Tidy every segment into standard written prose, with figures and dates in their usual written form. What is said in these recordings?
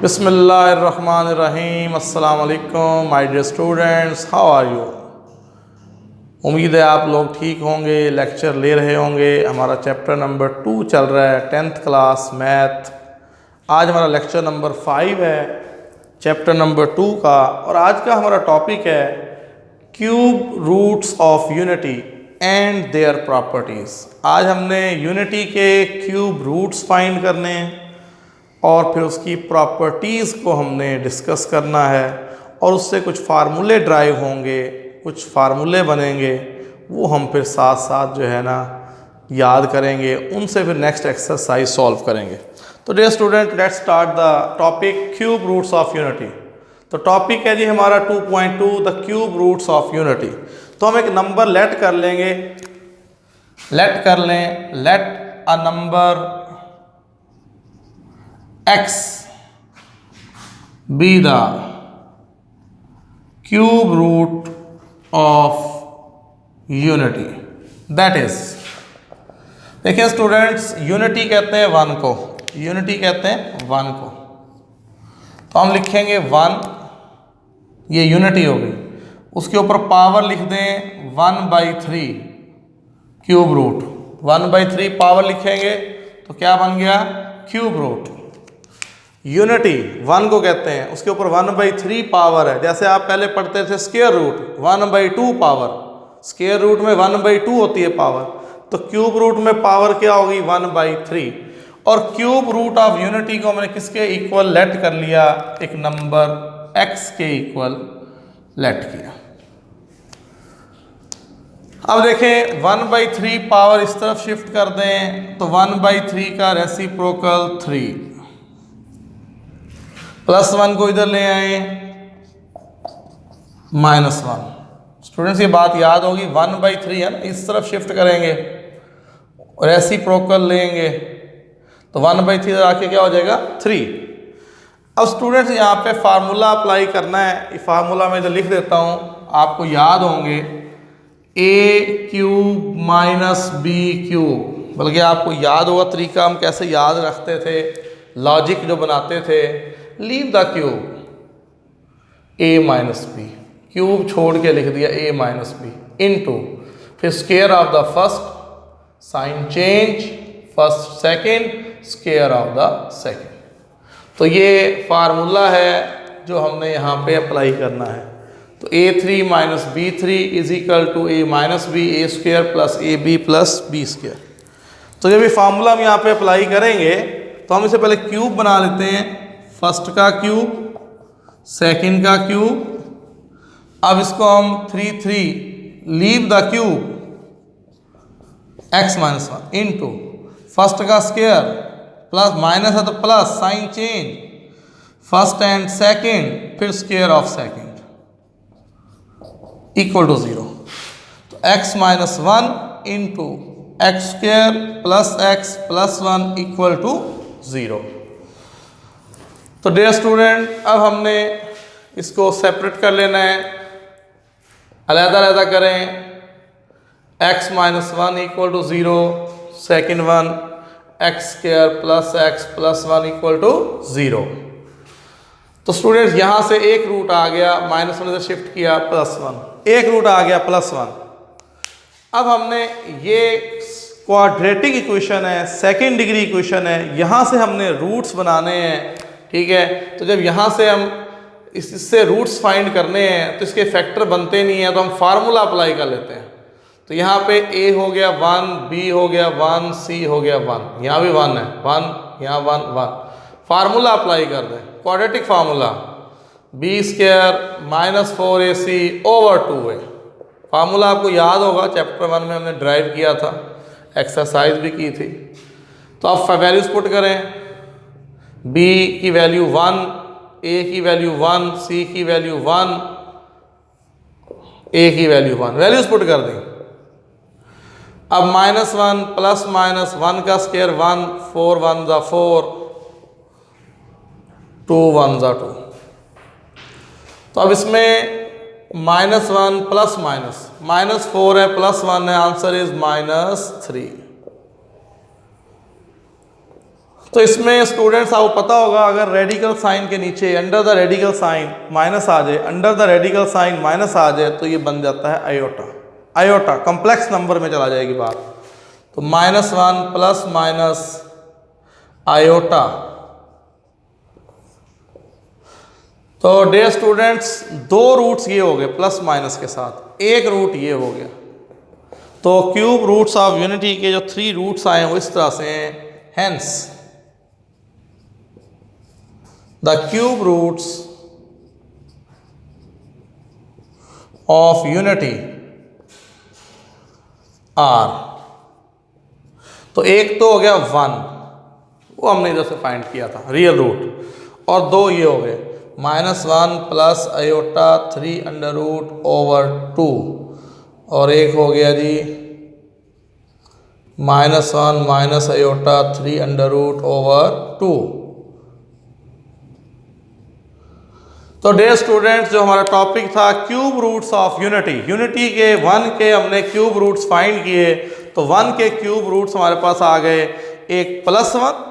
बिस्मिल्लाहिर्रहमानिर्रहीम। अस्सलाम वालेकुम my dear students, how are you. उम्मीद है आप लोग ठीक होंगे, लेक्चर ले रहे होंगे। हमारा चैप्टर नंबर 2 चल रहा है, 10th क्लास मैथ। आज हमारा लेक्चर नंबर 5 है चैप्टर नंबर 2 का, और आज का हमारा टॉपिक है cube roots of unity and their properties. आज हमने यूनिटी के क्यूब रूट्स फाइंड करने हैं और फिर उसकी प्रॉपर्टीज़ को हमने डिस्कस करना है, और उससे कुछ फार्मूले ड्राइव होंगे, कुछ फार्मूले बनेंगे, वो हम फिर साथ साथ जो है ना याद करेंगे, उनसे फिर नेक्स्ट एक्सरसाइज सॉल्व करेंगे। तो dear student, let's start the topic cube roots of unity. तो टॉपिक है जी हमारा 2.2 the cube roots of unity. तो हम एक नंबर लेट कर लेंगे, let a number x be the cube root of unity, that is, देखिए स्टूडेंट्स, यूनिटी कहते हैं 1 को, यूनिटी कहते हैं 1 को। तो हम लिखेंगे 1, ये यूनिटी होगी, उसके ऊपर पावर लिख दें 1/3 क्यूब रूट। 1/3 पावर लिखेंगे तो क्या बन गया, क्यूब रूट। यूनिटी 1 को कहते हैं, उसके ऊपर 1/3 पावर है। जैसे आप पहले पढ़ते थे square root 1/2 power, square root में 1/2 होती है पावर, तो क्यूब रूट में पावर क्या होगी 1/3। और क्यूब रूट ऑफ यूनिटी को हमने किसके इक्वल लेट कर लिया, एक नंबर x के इक्वल लेट किया। अब देखें 1/3 पावर इस तरफ शिफ्ट कर दें तो 1/3 का रेसिप्रोकल 3, +1 को इधर ले आए -1। स्टूडेंट्स ये बात याद होगी, 1/3 है ना, इस तरफ शिफ्ट करेंगे, रेसिप्रोकल लेंगे तो 1/3 आके क्या हो जाएगा 3। अब स्टूडेंट्स यहाँ पे फार्मूला अप्लाई करना है, ये फार्मूला मैं इधर लिख देता हूँ, आपको याद होंगे a³ - b³। बल्कि आपको याद होगा तरीका हम कैसे याद रखते थे, लॉजिक जो बनाते थे, leave the cube a - b, cube छोड़ के लिख दिया a - b इनटू, फिर square of the first, sign change, first second, square of the second. तो ये फार्मूला है जो हमने यहाँ पे अप्लाई करना है। तो a3 - b3 is equal to a - b a² plus ab plus b²। तो जब ये फार्मूला हम यहाँ पे अप्लाई करेंगे तो हम इसे पहले क्यूब बना लेते हैं, फर्स्ट का क्यूब, सेकंड का क्यूब। अब इसको हम 3 leave the cube x - 1 into first का स्क्वायर, प्लस माइनस है तो plus, sign change, first and second, फिर square of second equal to 0। तो x - 1 into x² plus x plus 1 equal to 0। तो डियर स्टूडेंट, अब हमने इसको सेपरेट कर लेना है, अलग-अलग करें। x - 1 equal to 0, second one x² plus x plus 1 equal to 0। तो स्टूडेंट्स यहाँ से एक रूट आ गया, -1 से शिफ्ट किया +1, एक रूट आ गया +1। अब हमने ये क्वाड्रेटिक इक्वेशन है, सेकेंड डिग्री इक्वेशन है, यहाँ से हमने रूट्स बनाने हैं, ठीक है। तो जब यहाँ से हम इससे रूट्स फाइंड करने हैं तो इसके फैक्टर बनते नहीं हैं, तो हम फार्मूला अप्लाई कर लेते हैं। तो यहाँ पे a हो गया 1, b हो गया 1, c हो गया 1, यहाँ भी 1 है, 1 यहाँ 1 1। फार्मूला अप्लाई कर दें, quadratic formula b² - 4ac/2a। Formula आपको याद होगा, चैप्टर 1 में हमने ड्राइव किया था, एक्सरसाइज भी की थी। तो आप वैल्यूज पुट करें, b की वैल्यू 1, a की वैल्यू 1, c की वैल्यू 1, a की वैल्यू 1, वैल्यूज पुट कर दें। अब -1 प्लस माइनस 1 का स्क्वायर 1, 4 1 ज़ा 4, 2 1 ज़ा 2। तो अब इसमें -1 प्लस -4 है, +1 है, आंसर इज -3। तो इसमें स्टूडेंट्स आपको पता होगा, अगर रेडिकल साइन के नीचे under the radical sign minus आ जाए, under the radical sign minus आ जाए, तो ये बन जाता है आयोटा। आयोटा कॉम्प्लेक्स नंबर में चला जाएगी बात। तो -1 प्लस माइनस आयोटा। तो डियर स्टूडेंट्स, दो रूट्स ये हो गए प्लस माइनस के साथ, एक रूट ये हो गया। तो क्यूब रूट्स ऑफ यूनिटी के जो 3 रूट्स आए हैं वो इस तरह से हैं। Hence the cube roots of unity are, तो एक तो हो गया 1, वो हमने इधर से फाइंड किया था रियल रूट, और दो ये हो गए -1 plus iota 3 under root over 2, और एक हो गया जी -1 minus iota 3 under root over 2। तो डियर स्टूडेंट्स, जो हमारा टॉपिक था cube roots of unity, unity के 1 के हमने क्यूब रूट्स फाइंड किए। तो 1 के क्यूब रूट्स हमारे पास आ गए, एक +1,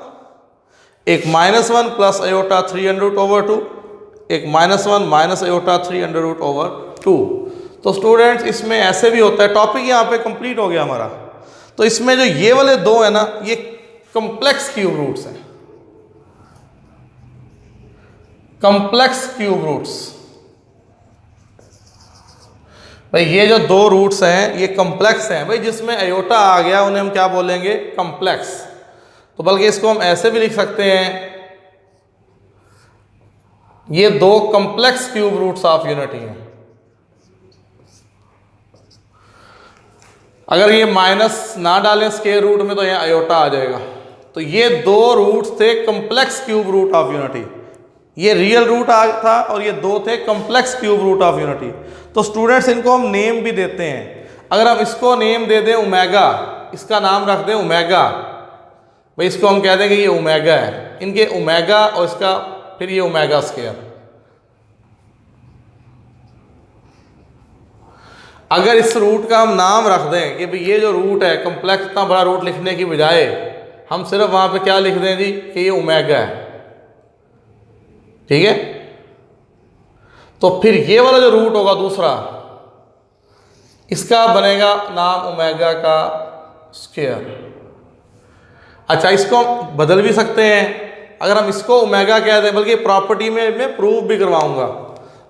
एक -1 plus iota 3 under root over 2, एक -1 minus iota 3 under root over 2। तो स्टूडेंट्स, इसमें ऐसे भी होता है, टॉपिक यहाँ पे कंप्लीट हो गया हमारा। तो इसमें जो ये वाले दो है ना, ये कॉम्प्लेक्स क्यूब रूट्स हैं, कॉम्प्लेक्स क्यूब रूट्स। भाई ये जो दो रूट्स हैं ये कॉम्प्लेक्स हैं भाई, जिसमें आयोटा आ गया उन्हें हम क्या बोलेंगे, कॉम्प्लेक्स। तो बल्कि इसको हम ऐसे भी लिख सकते हैं, ये दो complex cube roots of unity हैं। अगर ये माइनस ना डालें स्क्वायर रूट में तो यहाँ आयोटा आ जाएगा। तो ये दो रूट्स थे complex cube root of unity, ये रियल रूट था और ये दो थे complex cube root of unity. तो स्टूडेंट्स, इनको हम नेम भी देते हैं। अगर हम इसको नेम दे दें ओमेगा, इसका नाम रख दें ओमेगा, भाई इसको हम कह दें कि ये ओमेगा है, इनके ओमेगा और इसका फिर ये ओमेगा स्क्वायर। अगर इस रूट का हम नाम रख दें कि भाई ये जो रूट है कॉम्प्लेक्स, इतना बड़ा रूट लिखने की बजाय हम सिर्फ वहां पे क्या लिख दें जी कि ये ओमेगा है, ठीक है। तो फिर ये वाला जो रूट होगा दूसरा, इसका बनेगा नाम ओमेगा का स्क्वायर। अच्छा, इसको हम बदल भी सकते हैं। अगर हम इसको ओमेगा कह दें, बल्कि प्रॉपर्टी में मैं प्रूफ भी करवाऊंगा,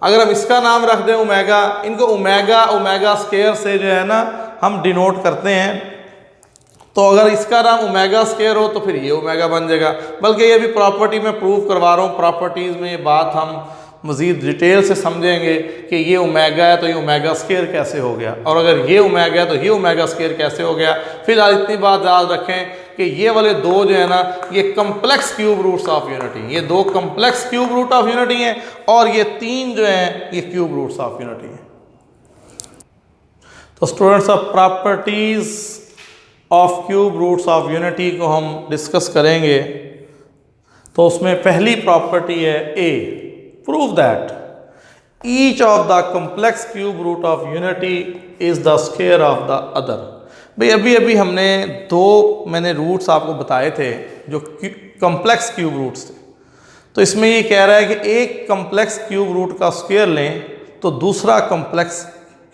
अगर हम इसका नाम रख दें ओमेगा, इनको ओमेगा ओमेगा स्क्वायर से जो है ना हम डिनोट करते हैं। तो अगर इसका नाम ओमेगा स्क्वायर हो तो फिर ये ओमेगा बन जाएगा। बल्कि ये भी प्रॉपर्टी में प्रूफ करवा रहा हूँ, प्रॉपर्टीज़ में ये बात हम मज़ीद डिटेल से समझेंगे कि ये ओमेगा है तो ये ओमेगा स्क्वायर कैसे हो गया, और अगर ये ओमेगा है तो ये ओमेगा स्क्वायर कैसे हो गया। फिलहाल इतनी बात याद रखें कि ये वाले दो जो है ना, ये complex cube roots of unity, ये दो complex cube root of unity हैं, और ये 3 जो हैं ये क्यूब रूट्स ऑफ यूनिटी हैं। तो students, of properties of cube roots of unity को हम डिस्कस करेंगे। तो उसमें पहली प्रॉपर्टी है A, prove that each of the complex cube root of unity is the square of the other. भाई अभी अभी हमने मैंने रूट्स आपको बताए थे जो कॉम्प्लेक्स क्यूब रूट्स थे। तो इसमें ये कह रहा है कि एक कॉम्प्लेक्स क्यूब रूट का स्क्वायर लें तो दूसरा कॉम्प्लेक्स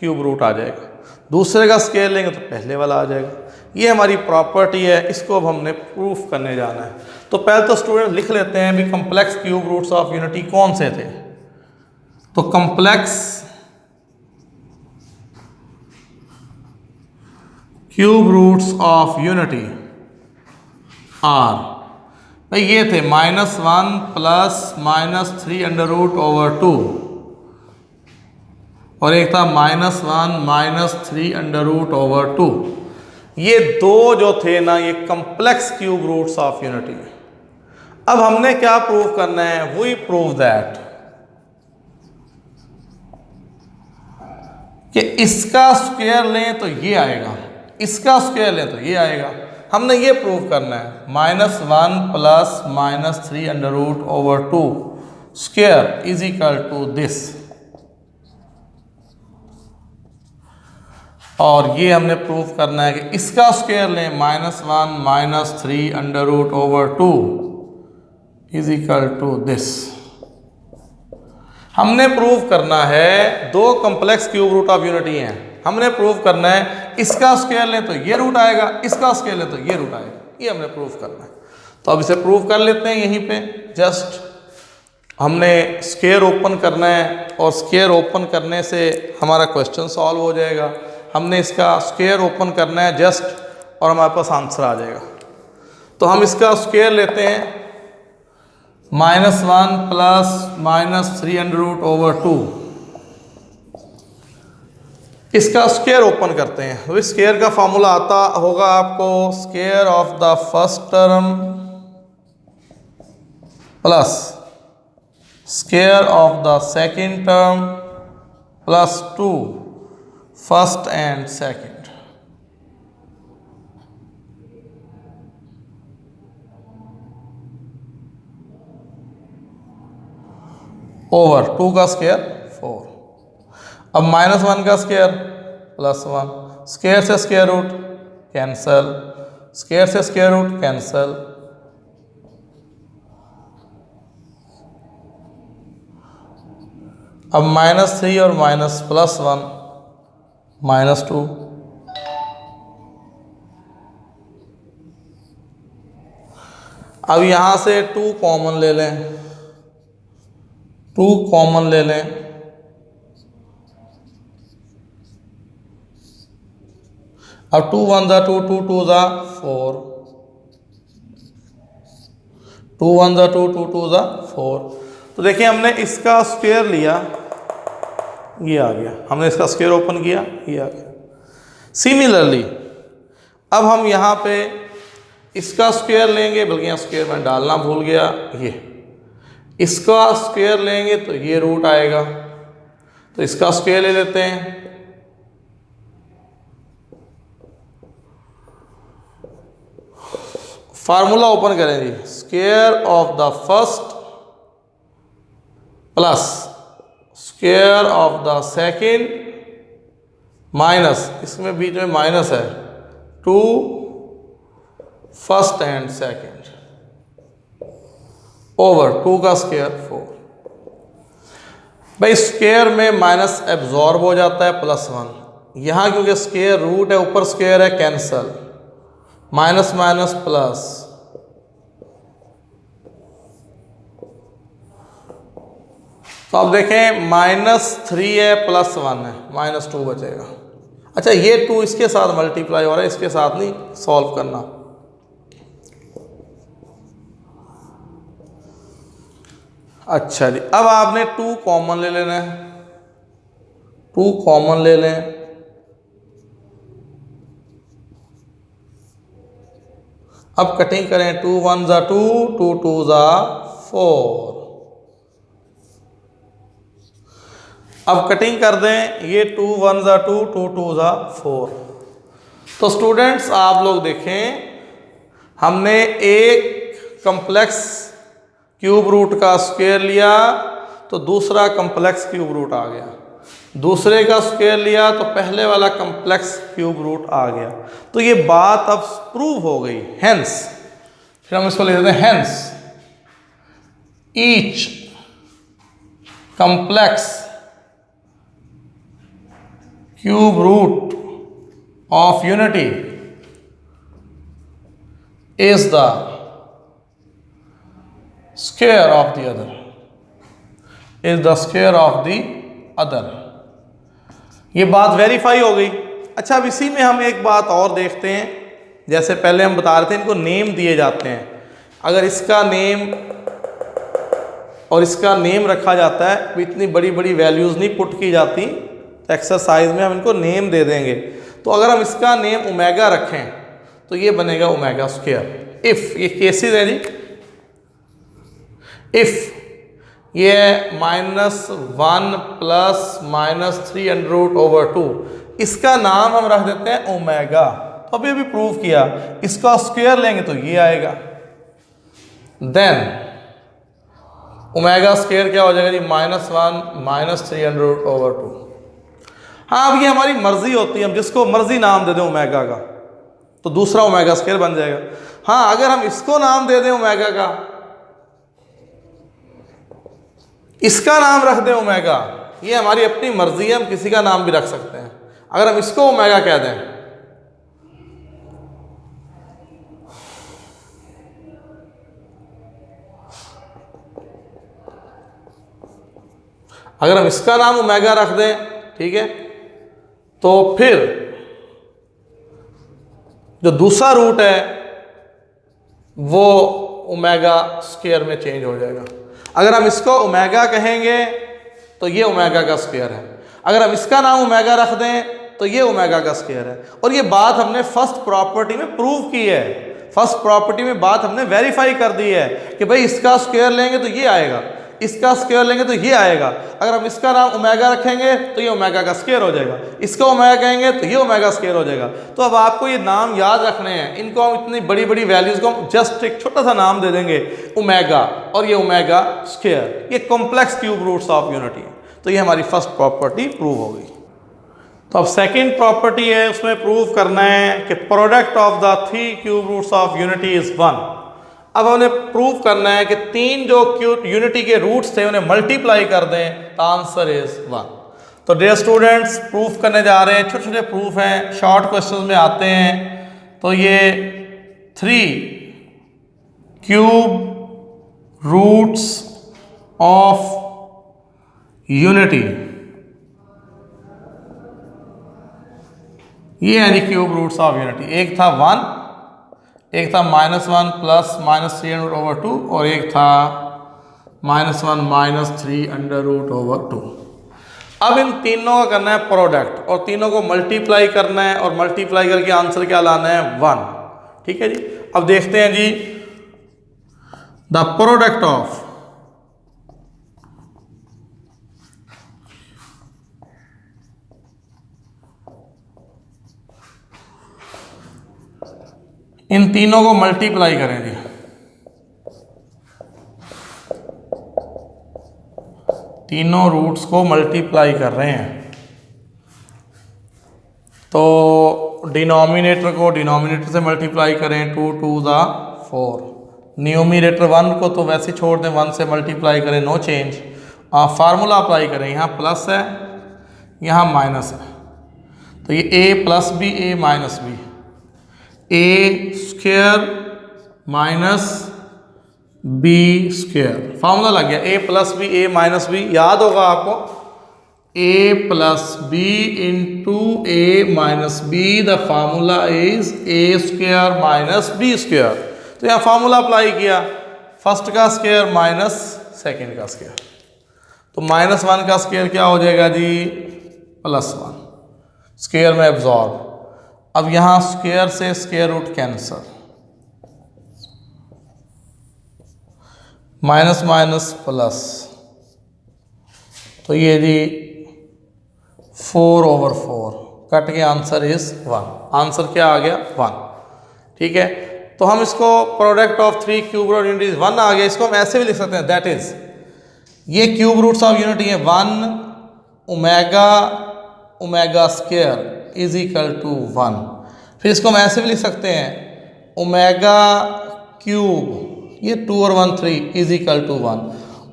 क्यूब रूट आ जाएगा, दूसरे का स्क्वायर लेंगे तो पहले वाला आ जाएगा। ये हमारी प्रॉपर्टी है, इसको अब हमने प्रूफ करने जाना है। तो पहले तो स्टूडेंट लिख लेते हैं भी complex cube roots of unity कौन से थे। तो complex cube roots of unity are, भाई ये थे -1 प्लस -3 अंडर रूट ओवर 2, और एक था -1 -3 अंडर रूट ओवर 2। ये दो जो थे ना, ये complex cube roots of unity है। अब हमने क्या प्रूव करना है, वी प्रूव दैट कि इसका स्क्वायर लें तो ये आएगा, इसका स्क्वायर लें तो ये आएगा। हमने ये प्रूव करना है -1 plus -3 under root over 2 square is equal to this. और ये हमने प्रूव करना है कि इसका स्क्वायर लें -1 -3 √/2 इज इक्वल टू दिस। हमने प्रूव करना है दो complex cube root of unity हैं, हमने प्रूव करना है इसका स्क्वायर लें तो ये रूट आएगा, इसका स्क्वायर लें तो ये रूट आएगा, ये हमने प्रूव करना है। तो अब इसे प्रूव कर लेते हैं। यहीं पे जस्ट हमने स्क्वायर ओपन करना है और स्क्वायर ओपन करने से हमारा क्वेश्चन सॉल्व हो जाएगा। हमने इसका स्क्वायर ओपन करना है जस्ट और हमारे पास आंसर आ जाएगा। तो हम इसका स्क्वायर लेते हैं -1 + -3 √/2। इसका स्क्वायर ओपन करते हैं। तो इस स्क्वायर का फॉर्मूला आता होगा आपको, square of the first term plus square of the second term plus 2 first and second. Over 2 का स्क्वायर 4। अब -1 का स्क्वायर +1, स्क्वायर से स्क्वायर रूट कैंसल, स्क्वायर से स्क्वायर रूट कैंसल, अब -3 और +1 -2, अब यहां से 2 कॉमन ले लें, 2 कॉमन ले लें, अब 2 1 ज़ा 2, 2 2 ज़ा 4, 2 1 ज़ा 2, 2 2 ज़ा 4। तो देखिए हमने इसका स्क्वायर लिया, ये आ गया, हमने इसका स्क्वायर ओपन किया, ये आ गया। सिमिलरली अब हम यहाँ पे इसका स्क्वायर लेंगे, बल्कि यहाँ स्क्वायर में डालना भूल गया, ये इसका स्क्वायर लेंगे तो ये रूट आएगा, तो इसका स्क्वायर ले लेते हैं। फार्मूला ओपन करें जी, square of the first plus square of the second minus, इसमें बीच में माइनस है, 2 फर्स्ट एंड सेकेंड ओवर 2 का स्क्वायर 4। भाई स्क्वायर में माइनस एब्जॉर्ब हो जाता है +1, यहाँ क्योंकि स्क्वायर रूट है, ऊपर स्क्वायर है, कैंसल, माइनस माइनस प्लस, तो अब देखें -3 है +1 है, -2 बचेगा। अच्छा ये 2 इसके साथ मल्टीप्लाई हो रहा है, इसके साथ नहीं सॉल्व करना। अच्छा जी, अब आपने 2 कॉमन ले लेना है, 2 कॉमन ले लें, अब कटिंग करें, 2 1 ज़ा 2, 2 2 ज़ा 4। अब कटिंग कर दें, ये 2 1 ज़ा 2, 2 2 ज़ा 4। तो स्टूडेंट्स आप लोग देखें, हमने एक कॉम्प्लेक्स क्यूब रूट का स्क्वायर लिया तो दूसरा कॉम्प्लेक्स क्यूब रूट आ गया, दूसरे का स्क्वायर लिया तो पहले वाला कॉम्प्लेक्स क्यूब रूट आ गया। तो ये बात अब प्रूव हो गई। हेंस, फिर हम इसको लिख देते हैं, hence each complex cube root of unity is the square of the other, is the square of the other. ये बात वेरीफाई हो गई। अच्छा अब इसी में हम एक बात और देखते हैं, जैसे पहले हम बता रहे थे इनको नेम दिए जाते हैं, अगर इसका नेम और इसका नेम रखा जाता है, इतनी बड़ी बड़ी वैल्यूज़ नहीं पुट की जाती, तो एक्सरसाइज में हम इनको नेम दे देंगे। तो अगर हम इसका नेम ओमेगा रखें तो ये बनेगा ओमेगा स्क्वायर। इफ़, ये केसेस है जी, इफ़ ये -1 + -3 √/2, इसका नाम हम रख देते हैं ओमेगा। तो अभी प्रूव किया, इसका स्क्वायर लेंगे तो ये आएगा, देन ओमेगा स्क्वायर क्या हो जाएगा जी, -1 - 3 √/2। हाँ, अब ये हमारी मर्जी होती है, हम जिसको मर्जी नाम दे दें ओमेगा का तो दूसरा ओमेगा स्क्वायर बन जाएगा। हाँ, अगर हम इसको नाम दे दें ओमेगा का, इसका नाम रख दें ओमेगा, ये हमारी अपनी मर्जी है, हम किसी का नाम भी रख सकते हैं। अगर हम इसको ओमेगा कह दें, अगर हम इसका नाम ओमेगा रख दें, ठीक है, तो फिर जो दूसरा रूट है वो ओमेगा स्क्वायर में चेंज हो जाएगा। अगर हम इसको ओमेगा कहेंगे तो ये ओमेगा का स्क्वायर है, अगर हम इसका नाम ओमेगा रख दें तो ये ओमेगा का स्क्वायर है। और ये बात हमने फर्स्ट प्रॉपर्टी में प्रूव की है, फर्स्ट प्रॉपर्टी में बात हमने वेरीफाई कर दी है कि भाई इसका स्क्वायर लेंगे तो ये आएगा, इसका स्क्वायर लेंगे तो ये आएगा। अगर हम इसका नाम ओमेगा रखेंगे तो ये ओमेगा का स्क्वायर हो जाएगा, इसका ओमेगा कहेंगे तो ये ओमेगा स्क्वायर हो जाएगा। तो अब आपको ये नाम याद रखने हैं, इनको हम इतनी बड़ी बड़ी वैल्यूज को हम जस्ट एक छोटा सा नाम दे देंगे ओमेगा, और ये ओमेगा स्क्वायर, ये complex cube roots of unity है। तो ये हमारी फर्स्ट प्रॉपर्टी प्रूव हो गई। तो अब सेकेंड प्रॉपर्टी है, उसमें प्रूव करना है कि product of the 3 cube roots of unity is 1। अब हमें प्रूव करना है कि 3 जो यूनिटी के रूट्स थे उन्हें मल्टीप्लाई कर दें तो आंसर इज 1। तो डियर स्टूडेंट्स, प्रूफ करने जा रहे हैं, छोटे छोटे प्रूफ हैं, शॉर्ट क्वेश्चन में आते हैं। तो ये 3 क्यूब रूट्स ऑफ यूनिटी, ये है जी क्यूब रूट्स ऑफ यूनिटी। एक था 1, एक था -1 प्लस -3√2 और एक था -1 -3 √2। अब इन तीनों का करना है प्रोडक्ट और तीनों को मल्टीप्लाई करना है और मल्टीप्लाई करके आंसर क्या लाना है 1। ठीक है जी। अब देखते हैं जी, द प्रोडक्ट ऑफ इन तीनों को मल्टीप्लाई करें जी। तीनों रूट्स को मल्टीप्लाई कर रहे हैं तो डिनोमिनेटर को डिनोमिनेटर से मल्टीप्लाई करें, 2 2 ज़ा 4। न्यूमिनेटर 1 को तो वैसे छोड़ दें, 1 से मल्टीप्लाई करें, नो चेंज। फार्मूला अप्लाई करें, यहाँ प्लस है यहाँ माइनस है, तो ये a plus b a minus b, a square minus b square, formula लग गया। a plus b a minus b, याद होगा आपको, a plus b into a minus b, the formula is a square minus b square. तो यहाँ formula apply किया, first का square minus second का स्क्वायर, तो -1 का स्क्वायर क्या हो जाएगा जी, +1, स्क्वायर में एब्जॉर्ब। अब यहाँ स्क्वायर से square root cancel, minus minus plus, तो ये जी 4/4 कट के आंसर इज 1। आंसर क्या आ गया 1। ठीक है, तो हम इसको product of 3 cube root unity 1 आ गया, इसको हम ऐसे भी लिख सकते हैं, दैट इज ये क्यूब रूट्स ऑफ यूनिटी है 1 omega omega square is equal to 1। फिर इसको हम ऐसे भी लिख सकते हैं, ओमेगा क्यूब, ये 2 और 1 3 इज इक्वल टू 1।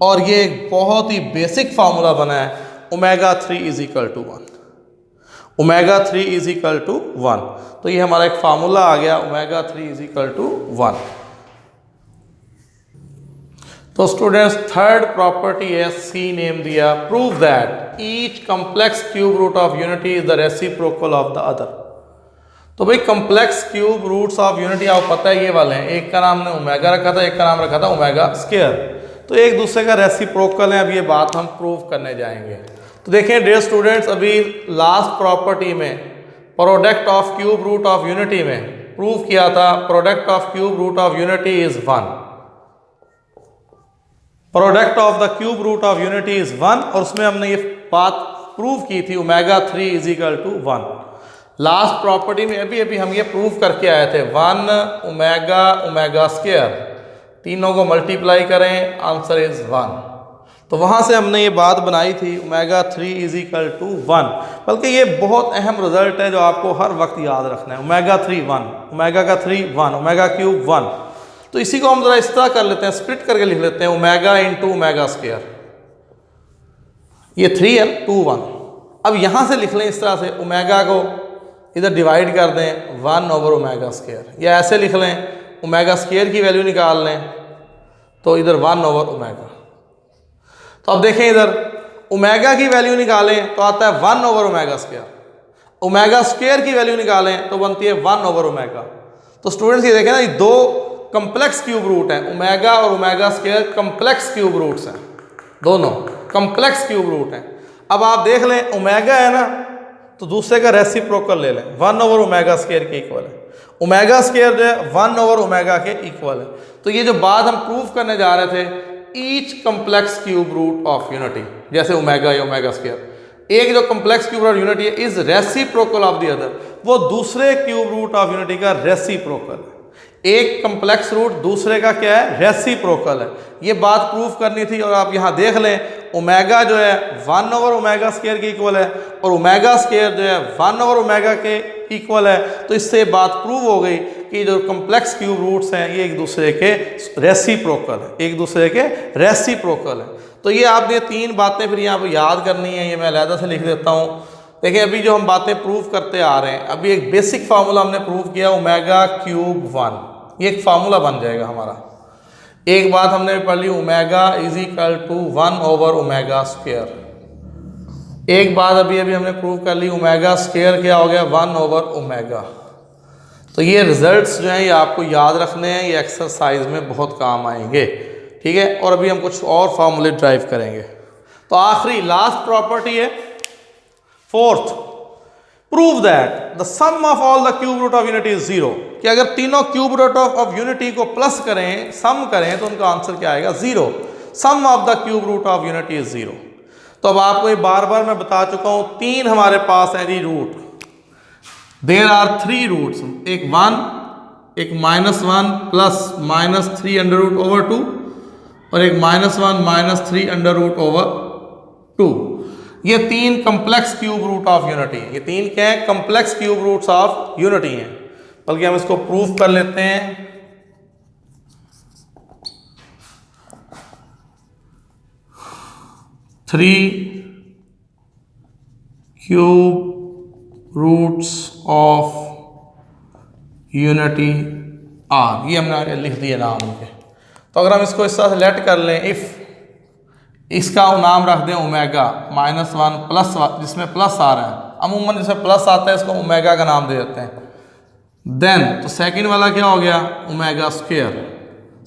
और ये एक बहुत ही बेसिक फार्मूला बना है, omega 3 is equal to 1, omega 3 is equal to 1। तो ये हमारा एक फार्मूला आ गया, ओमेगा 3 इज इक्वल टू 1। तो स्टूडेंट्स, थर्ड प्रॉपर्टी है, सी नेम दिया, prove that each complex cube root of unity is the reciprocal of the other. तो भाई complex cube roots of unity आपको पता है ये वाले हैं, एक का नाम हमने ओमेगा रखा था, एक का नाम रखा था ओमेगा स्क्वायर, तो एक दूसरे का रेसिप्रोकल है। अब ये बात हम प्रूव करने जाएंगे। तो देखें डियर स्टूडेंट्स, अभी लास्ट प्रॉपर्टी में product of cube root of unity में प्रूव किया था, product of cube root of unity is 1, product of the cube root of unity is 1, और उसमें हमने ये बात प्रूव की थी omega 3 is equal to 1। Last property में अभी हम ये प्रूव करके आए थे, 1 ओमेगा ओमेगा स्क्वायर, तीनों को मल्टीप्लाई करें, आंसर इज 1। तो वहाँ से हमने ये बात बनाई थी ओमेगा 3 इज इक्वल टू 1। बल्कि ये बहुत अहम रिजल्ट है जो आपको हर वक्त याद रखना है। ओमेगा 3 1, ओमेगा का 3 1, ओमेगा क्यूब 1। तो इसी को हम ज़रा इस तरह कर लेते हैं, स्प्लिट करके लिख लेते हैं ओमेगा इंटू ओमेगा स्क्वायर। ये 3 है 2 1। अब यहाँ से लिख लें इस तरह से, ओमेगा को इधर डिवाइड कर दें 1 ओवर ओमेगा स्क्वायर, या ऐसे लिख लें ओमेगा स्क्वायर की वैल्यू निकाल लें तो इधर 1 ओवर ओमेगा। तो अब देखें इधर ओमेगा की वैल्यू निकालें तो आता है 1 over omega square, omega square की वैल्यू निकालें तो बनती है 1 ओवर ओमेगा। तो स्टूडेंट्स ये देखें ना, ये दो कम्प्लेक्स क्यूब रूट हैं, ओमेगा और omega square complex cube roots हैं, दोनों कम्प्लेक्स क्यूब रूट हैं। अब आप देख लें ओमेगा है ना, तो दूसरे का रेसिप्रोकल ले लें, 1 ओवर ओमेगा स्क्वायर के इक्वल है। ओमेगा स्क्वायर जो है 1 ओवर ओमेगा के इक्वल है। तो ये जो बात हम प्रूव करने जा रहे थे, each complex cube root of unity, जैसे ओमेगा या ओमेगा स्क्वायर, एक जो कम्प्लेक्स क्यूब रूट यूनिटी है is reciprocal of the other, वो दूसरे क्यूब रूट ऑफ यूनिटी का रेसिप्रोकल है। एक कम्प्लेक्स रूट दूसरे का क्या है, रेसिप्रोकल है। ये बात प्रूफ करनी थी। और आप यहाँ देख लें ओमेगा जो है 1 ओवर ओमेगा स्क्वायर के इक्वल है और ओमेगा स्क्वायर जो है 1 ओवर ओमेगा के इक्वल है। तो इससे बात प्रूव हो गई कि जो कम्प्लेक्स क्यूब रूट्स हैं ये एक दूसरे के रेसिप्रोकल है, एक दूसरे के रेसिप्रोकल है। तो ये आपने 3 बातें फिर यहाँ पर याद करनी है, ये मैं अलहदा से लिख देता हूँ। देखिए अभी जो हम बातें प्रूव करते आ रहे हैं, अभी एक बेसिक फार्मूला हमने प्रूव किया ओमेगा क्यूब 1, ये एक फार्मूला बन जाएगा हमारा। एक बात हमने पढ़ ली omega is equal to 1 over omega square. एक बात अभी हमने प्रूव कर ली ओमेगा स्क्वायर क्या हो गया 1 ओवर ओमेगा। तो ये रिजल्ट्स जो हैं ये आपको याद रखने हैं, ये एक्सरसाइज में बहुत काम आएंगे, ठीक है। और अभी हम कुछ और फार्मूले ड्राइव करेंगे। तो आखिरी लास्ट प्रॉपर्टी है fourth, prove that the sum of all the cube root of unity is 0, कि अगर तीनों क्यूब रूट ऑफ यूनिटी को प्लस करें, सम करें, तो उनका आंसर क्या आएगा 0। Sum of the cube root of unity is 0। तो अब आपको ये बार बार मैं बता चुका हूं, 3 हमारे पास है जी रूट। देयर आर 3 रूट्स, एक 1, एक -1 प्लस -3 अंडर रूट ओवर 2 और एक -1 -3 अंडर रूट ओवर 2। ये 3 complex cube root of unity है। ये 3 क्या है, complex cube roots of unity हैं। बल्कि हम इसको प्रूफ कर लेते हैं। 3 cube roots of unity are, ये हमने लिख दिया नाम उनके। तो अगर हम इसको इस तरह से लेट कर लें, इफ़ इसका नाम रख दें ओमेगा -1 प्लस, जिसमें प्लस आ रहा है, अमूमन जिसमें प्लस आता है इसको ओमेगा का नाम दे देते हैं। देन तो सेकंड वाला क्या हो गया ओमेगा स्क्वायर,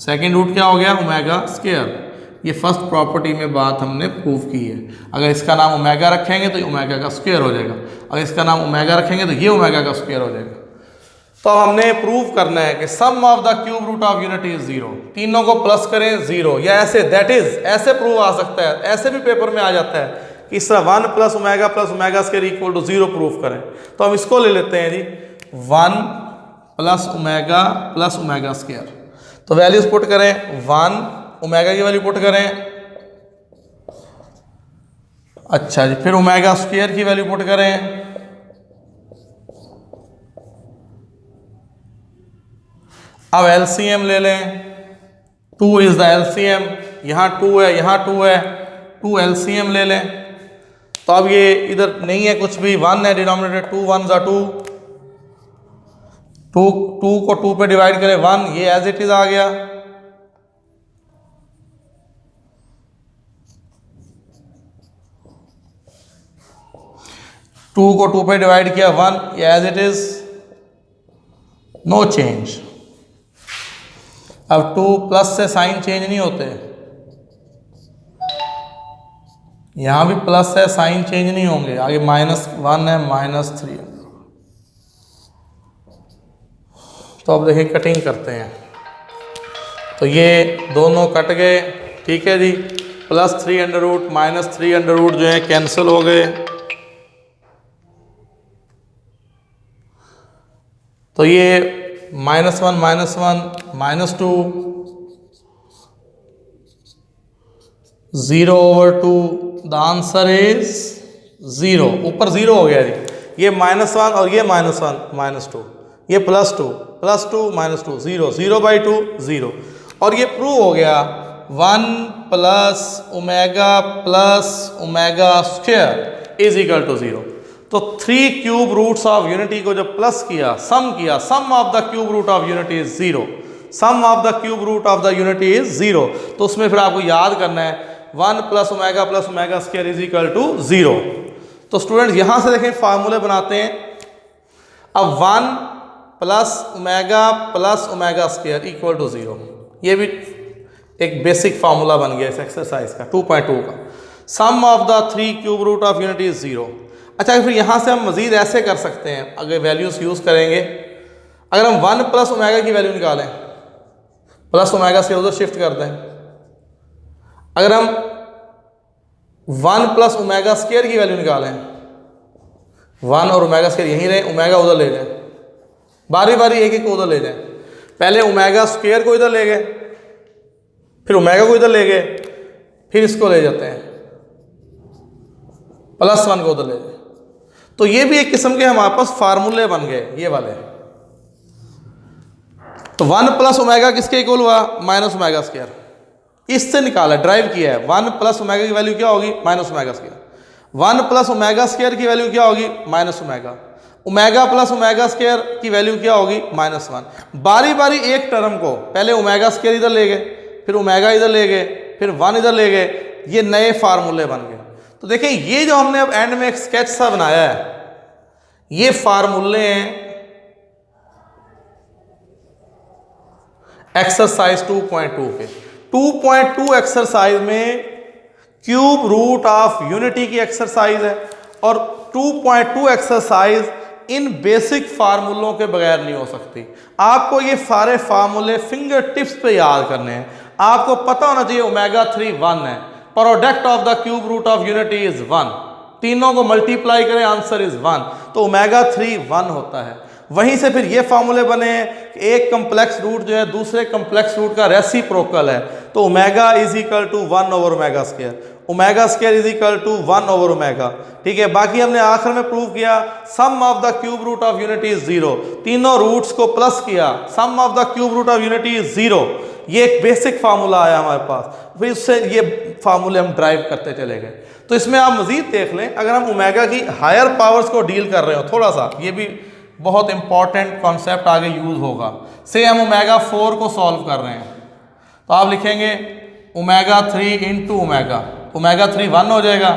सेकंड रूट क्या हो गया ओमेगा स्क्वायर। ये फर्स्ट प्रॉपर्टी में बात हमने प्रूव की है। अगर इसका नाम ओमेगा रखेंगे तो ये ओमेगा का स्क्वायर हो जाएगा, अगर इसका नाम ओमेगा रखेंगे तो ये ओमेगा का स्क्वायर हो जाएगा। तो हमने प्रूव करना है कि sum of the cube root of unity is 0, तीनों को प्लस करें 0, या ऐसे दैट इज ऐसे प्रूव आ सकता है, ऐसे भी पेपर में आ जाता है कि इस तरह 1 plus omega square equal to 0 prove करें। तो हम इसको ले लेते हैं जी 1 प्लस ओमेगा स्क्वायर। तो वैल्यूज पुट करें, 1 ओमेगा की वैल्यू पुट करें, अच्छा जी, फिर ओमेगा स्क्वायर की वैल्यू पुट करें, अब एलसीएम ले लें, 2 इज द एलसीएम, यहाँ 2 है यहाँ 2 है, 2 एलसीएम ले लें। तो अब ये इधर नहीं है कुछ भी, 1 है डिनोमिनेटर, 2 1 ज़ा 2, 2 को 2 पे डिवाइड करें 1, ये एज इट इज आ गया। टू को 2 पे डिवाइड किया 1, ये as it is, no change. अब 2 प्लस से साइन चेंज नहीं होते, यहां भी प्लस है साइन चेंज नहीं होंगे, आगे -1 है -3। तो अब देखिए कटिंग करते हैं, तो ये दोनों कट गए, ठीक है जी। +3 अंडर रूट -3 अंडर रूट जो है कैंसिल हो गए। तो ये -1 -1 -2, 0/2, द आंसर इज 0। ऊपर 0 हो गया जी, ये -1 और ये -1 -2, ये +2 +2 -2 0, 0/2 0। और ये प्रूव हो गया 1 + omega square is equal to 0। तो 3 क्यूब रूट्स ऑफ यूनिटी को जब प्लस किया, sum of the cube root of unity is 0, sum of the cube root of the unity is 0। तो उसमें फिर आपको याद करना है 1 + omega square is equal to 0। तो स्टूडेंट्स यहां से देखें फार्मूले बनाते हैं। अब 1 + ओमेगा स्क्वायर इक्वल टू 0, ये भी एक बेसिक फार्मूला बन गया इस एक्सरसाइज का 2.2 का। Sum of the 3 cube root of unity is 0। अच्छा, फिर यहां से हम मजीद ऐसे कर सकते हैं, अगर वैल्यूज यूज करेंगे। अगर हम 1 + ओमेगा की वैल्यू निकालें, प्लस ओमेगा से उधर शिफ्ट कर दें। अगर हम 1 + ओमेगा स्क्वायर की वैल्यू निकालें, 1 और ओमेगा स्क्वायर यहीं रहे, ओमेगा उधर ले जाए, बारी बारी एक एक को उधर ले जाए। पहले ओमेगा स्क्वायर को इधर ले गए, फिर ओमेगा को इधर ले गए, फिर इसको ले जाते हैं +1 को उधर ले जाए। तो ये भी एक किस्म के हमारे पास फार्मूले बन गए ये वाले। तो 1 + ओमेगा किसके इक्वल हुआ? -Omega square. इससे निकाला, ड्राइव किया है। 1 + ओमेगा की वैल्यू क्या होगी? -Omega square. 1 + ओमेगा स्क्वायर की वैल्यू क्या होगी? -ओमेगा। ओमेगा + ओमेगा स्क्वायर की वैल्यू क्या होगी? -1। बारी बारी एक टर्म को, पहले ओमेगा स्क्वायर इधर ले गए, फिर ओमेगा इधर ले गए, फिर 1 इधर ले गए, ये नए फार्मूले बन गए। तो देखिए ये जो हमने अब एंड में एक स्केच सा बनाया है, ये फार्मूले हैं एक्सरसाइज 2.2 के। 2.2 एक्सरसाइज में क्यूब रूट ऑफ यूनिटी की एक्सरसाइज है, और 2.2 एक्सरसाइज इन बेसिक फार्मूलों के बगैर नहीं हो सकती। आपको ये सारे फार्मूले फिंगर टिप्स पे याद करने हैं। आपको पता होना चाहिए ओमेगा 3 1 है, product of the cube root of unity is 1, तीनों को मल्टीप्लाई करें आंसर इज 1, तो ओमेगा 3 1 होता है। वहीं से फिर ये फार्मूले बने हैं कि एक कम्प्लेक्स रूट जो है दूसरे कम्प्लेक्स रूट का रेसिप्रोकल है, तो omega is equal to 1 over omega square, omega square is equal to 1 over omega. ठीक है, बाकी हमने आखिर में प्रूव किया sum of the cube root of unity is 0, तीनों रूट्स को प्लस किया, sum of the cube root of unity is 0। ये एक बेसिक फार्मूला आया हमारे पास, फिर उससे ये फार्मूले हम ड्राइव करते चले गए। तो इसमें आप मजीद देख लें, अगर हम ओमेगा की हायर पावर्स को डील कर रहे हो, थोड़ा सा ये भी बहुत इंपॉर्टेंट कॉन्सेप्ट आगे यूज होगा। से हम ओमेगा 4 को सॉल्व कर रहे हैं, तो आप लिखेंगे ओमेगा 3 इंटू ओमेगा, ओमेगा 3 1 हो जाएगा,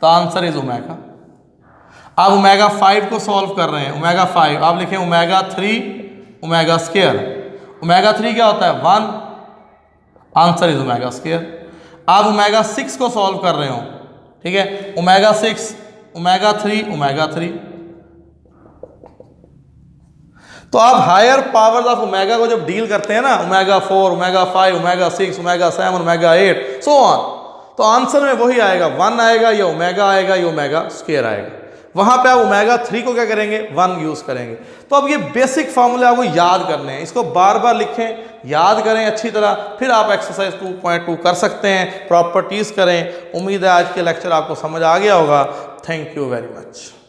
तो आंसर इज ओमेगा। आप ओमेगा 5 को सॉल्व कर रहे हैं, ओमेगा 5 आप लिखें ओमेगा 3 ओमेगा स्क्वायर, ओमेगा 3 क्या होता है 1, आंसर इज ओमेगा स्क्वायर। आप ओमेगा 6 को सॉल्व कर रहे हो, ठीक है, ओमेगा 6 ओमेगा 3 ओमेगा 3। तो आप हायर पावर्स ऑफ ओमेगा को जब डील करते हैं ना, omega 4 omega 5 omega 6 omega 7 omega 8 so on, तो आंसर में वही आएगा, 1 आएगा या ओमेगा आएगा या ओमेगा स्क्वायर आएगा। वहां पे आप ओमेगा 3 को क्या करेंगे 1 यूज करेंगे। तो अब ये बेसिक फार्मूले आपको याद करने हैं, इसको बार बार लिखें, याद करें अच्छी तरह, फिर आप एक्सरसाइज 2.2 कर सकते हैं, प्रॉपर्टीज करें। उम्मीद है आज के लेक्चर आपको समझ आ गया होगा। Thank you very much.